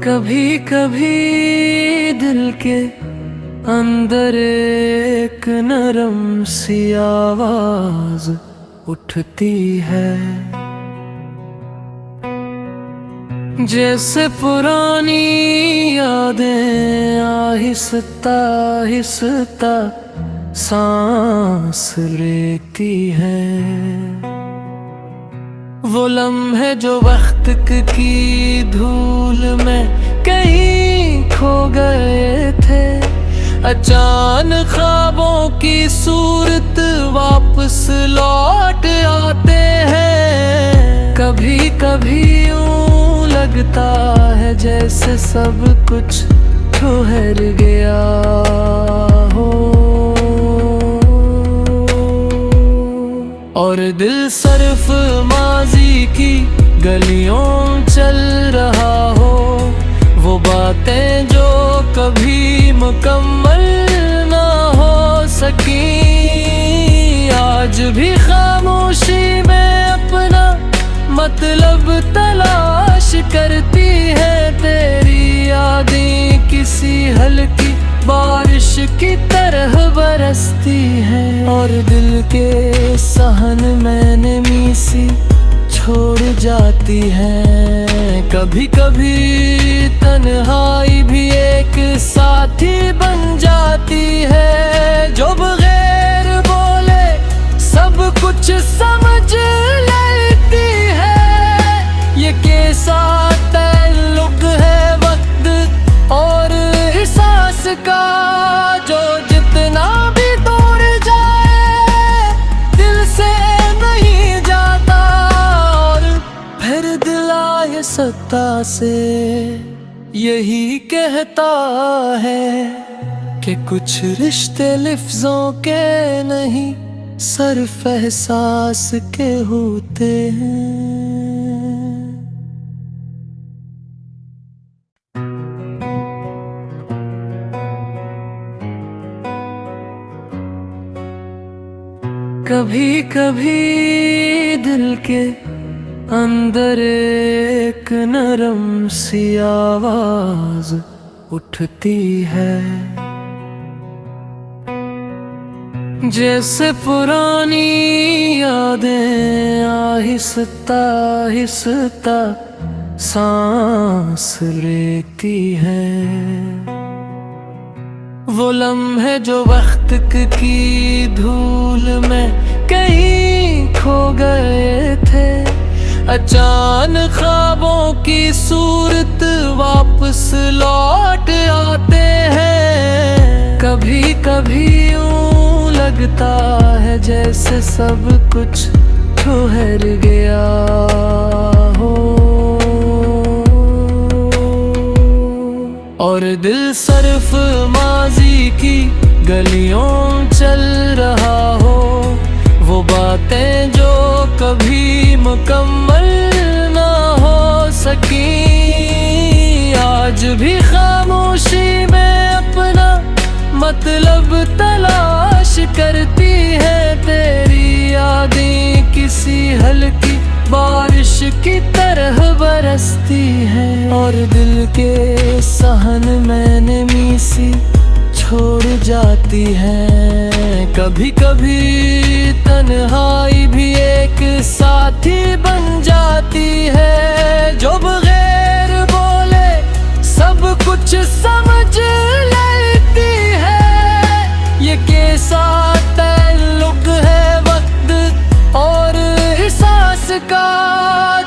कभी कभी दिल के अंदर एक नरम सी आवाज उठती है, जैसे पुरानी यादें आहिस्ता आहिस्ता सांस लेती हैं। वो लम्हे जो वक्त की धूल में कहीं खो गए थे, अचानक ख्वाबों की सूरत वापस लौट आते हैं। कभी कभी यूं लगता है जैसे सब कुछ ठहर गया हो, और दिल सिर्फ माजी की गलियों चल रहा हो। वो बातें जो कभी मुकम्मल ना हो सकी, आज भी खामोशी में अपना मतलब तलाश करती है। तेरी यादें किसी हल्की बारिश की तरह बरसती है, और दिल के सहन में नमी सी छोड़ जाती है। कभी कभी तन्हाई भी एक साथी बन जाती है, जो बगैर बोले सब कुछ समझ लेती है। ये कैसा ताल्लुक है वक्त और एहसास का, जो जितना भी दूर जाए दिल से नहीं जाता, और फिर दिल आए सत्ता से यही कहता है कि कुछ रिश्ते लफ्जों के नहीं सिर्फ एहसास के होते हैं। कभी कभी दिल के अंदर एक नरम सी आवाज उठती है, जैसे पुरानी यादें आहिस्ता आहिस्ता सांस लेती हैं। वो लम्हे जो वक्त की धूल में कहीं खो गए थे, अचानक ख्वाबों की सूरत वापस लौट आते हैं। कभी कभी यूं लगता है जैसे सब कुछ ठहर गया हो, और दिल सिर्फ माजी की गलियों चल रहा हो। वो बातें जो कभी मुकम्मल ना हो सकी, आज भी खामोशी में अपना मतलब तलाश करती है। तेरी यादें किसी हल्की बारिश की तरह बरसती है, और दिल के सहन में नमी सी छोड़ जाती है। कभी कभी तन्हाई भी एक साथी बन जाती है, जो बगैर बोले सब कुछ समझ लेती है। ये कैसा ताल्लुक है वक्त और एहसास का,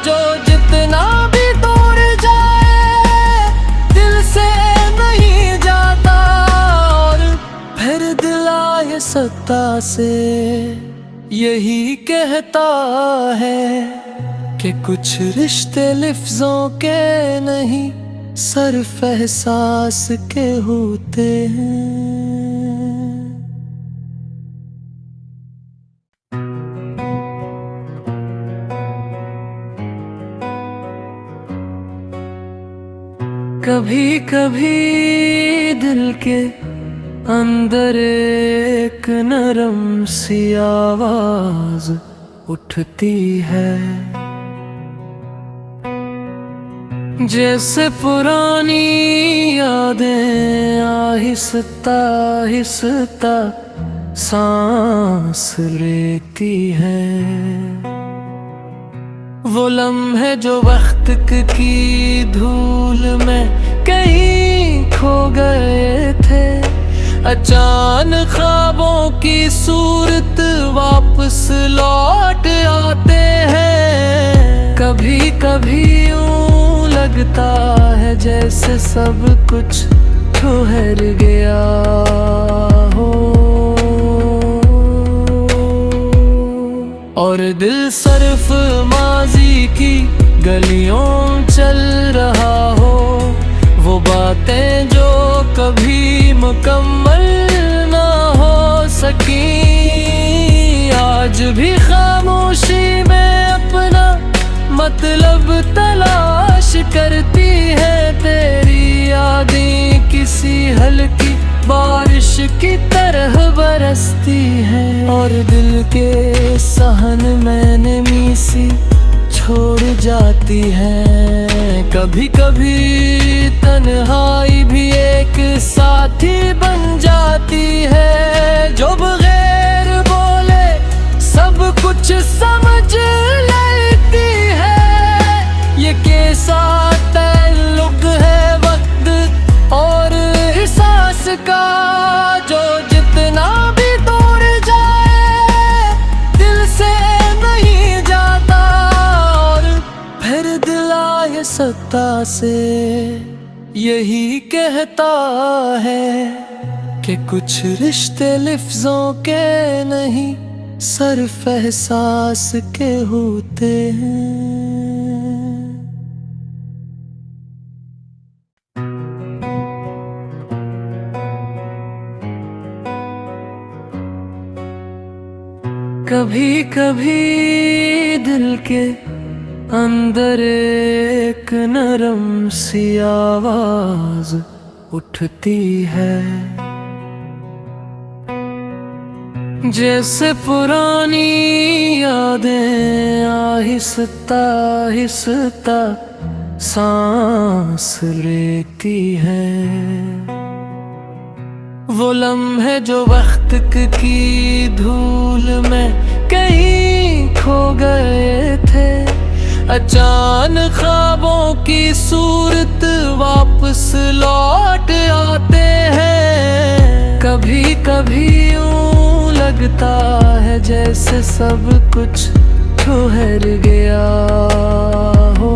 जो जितना भी दूर जाए दिल से नहीं जाता, और फिर दिल आए सत्ता से यही कहता है कि कुछ रिश्ते लफ्जों के नहीं सिर्फ एहसास के होते हैं। कभी कभी दिल के अंदर एक नरम सी आवाज उठती है, जैसे पुरानी यादें आहिस्ता आहिस्ता सांस लेती हैं। वो लम्हे जो वक्त की धूल में कहीं खो गए थे, अचानक ख्वाबों की सूरत वापस लौट आते हैं। कभी कभी यूं लगता है जैसे सब कुछ ठहर गया हो, और दिल सिर्फ माजी की गलियों चल रहा हो। वो बातें जो कभी मुकम्मल ना हो सकी, आज भी खामोशी में अपना मतलब तलाश करती है। तेरी यादें किसी हल्की बारिश की तरह बरसती है, और दिल के सहन में नमी सी छोड़ जाती है। कभी कभी तन्हाई भी एक साथी बन जाती है, जो बगैर बोले सब कुछ समझ लेती है। ये कैसा ताल्लुक है वक्त और एहसास का, जो जितना भी दूर जाए दिल से नहीं जाता। और फिर दिल आहिस्ता से यही कहता है कि कुछ रिश्ते लफ्जों के नहीं सिर्फ एहसास के होते हैं। कभी कभी दिल के अंदर एक नरम सी आवाज उठती है, जैसे पुरानी यादें आहिस्ता आहिस्ता सांस लेती हैं। वो लम्हे जो वक्त की धूल में कहीं खो गए थे, अचानक ख्वाबों की सूरत वापस लौट आते हैं। कभी कभी यूं लगता है जैसे सब कुछ ठहर गया हो,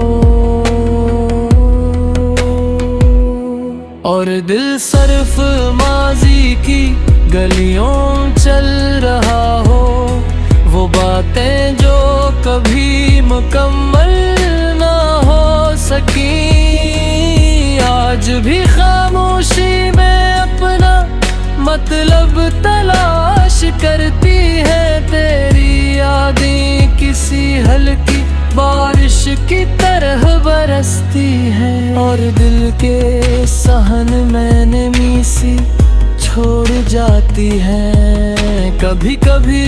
और दिल सिर्फ माजी की गलियों चल रहा हो। वो बातें जो कभी मुकम्मल ना हो सकी, आज भी खामोशी में अपना मतलब तलाश करती है। तेरी यादें किसी हल्की बारिश की तरह बरसती है, और दिल के सहन में नमी सी छोड़ जाती है। कभी कभी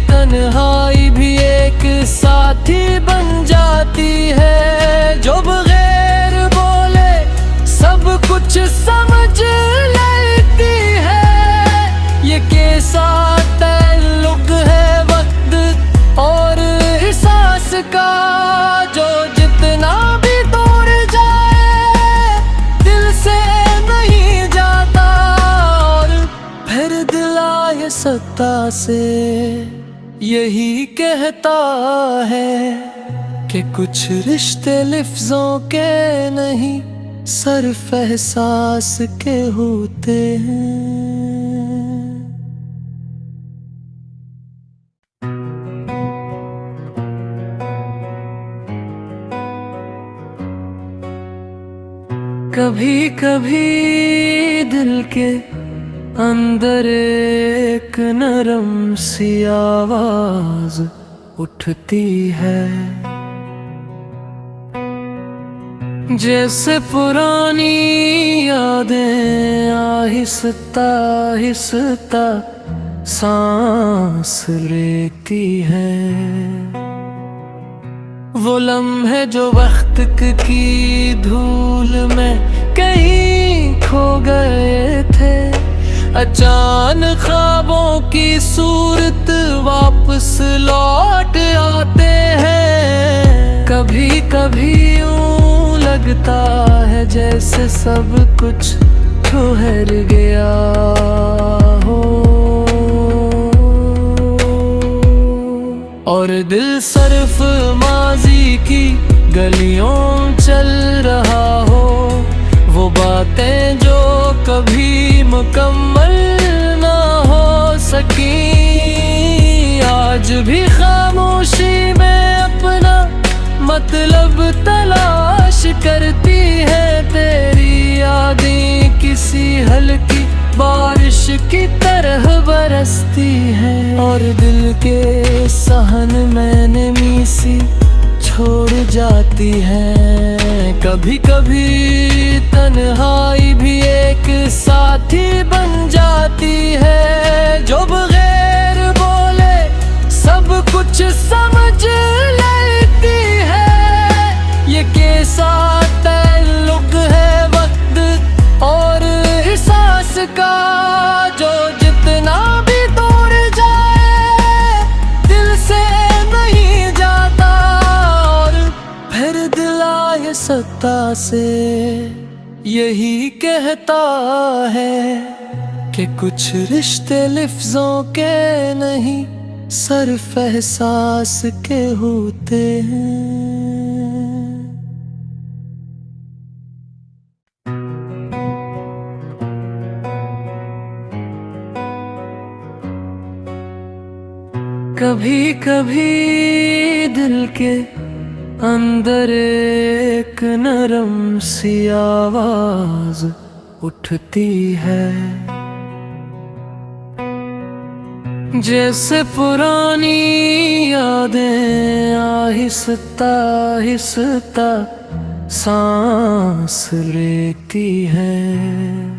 तन्हाई भी एक साथी बन जाती है, जो बगैर बोले सब कुछ समझ लेती है। ये कैसा ताल्लुक है वक्त और एहसास का, जो जितना भी दूर जाए दिल से नहीं जाता। और फिर दिल आहिस्ता से यही कहता है कि कुछ रिश्ते लफ्जों के नहीं सिर्फ एहसास के होते हैं। कभी कभी दिल के अंदर एक नरम सी आवाज उठती है, जैसे पुरानी यादें आहिस्ता आहिस्ता सांस लेती हैं। वो लम्हे जो वक्त की धूल में कहीं खो गए थे। अचानक ख्वाबों की सूरत वापस लौट आते हैं। कभी कभी यूं लगता है जैसे सब कुछ ठहर गया हो, और दिल सिर्फ माजी की गलियों चल रहा हो। वो बातें जो कभी मुकम्मल ना हो सकी, आज भी खामोशी में अपना मतलब तलाश करती है। तेरी यादें किसी हल्की बारिश की तरह बरसती है, और दिल के सहन में नमी सी छोड़ जाती है। कभी कभी तन्हाई भी एक साथी बन जाती है, जो बगैर बोले सब कुछ समझ लेती है। ये कैसा ताल्लुक है वक्त और एहसास का, जो जितना भी दूर जाए दिल से नहीं जाता। और फिर दिल आए सत्ता से यही कहता है कि कुछ रिश्ते लफ्जों के नहीं सिर्फ एहसास के होते हैं। कभी कभी दिल के अंदर एक नरम सी आवाज उठती है, जैसे पुरानी यादें आहिस्ता आहिस्ता सांस लेती हैं।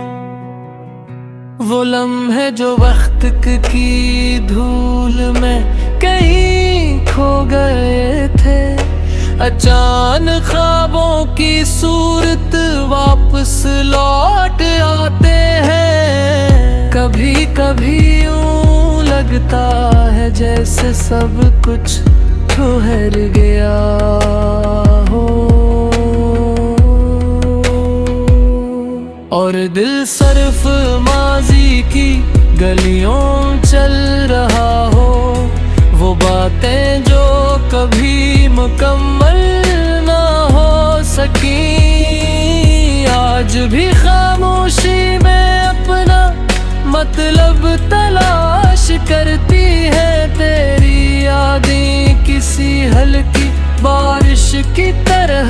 वो लम्हे जो वक्त की धूल में कहीं खो गए थे। अचानक ख्वाबों की सूरत वापस लौट आते हैं। कभी कभी यूं लगता है जैसे सब कुछ ठहर गया हो, और दिल सिर्फ माजी की गलियों चल रहा हो। वो बातें जो कभी मुकम्मल ना हो सकी, आज भी खामोशी में अपना मतलब तलाश करती है। तेरी यादें किसी हल्की बारिश की तरह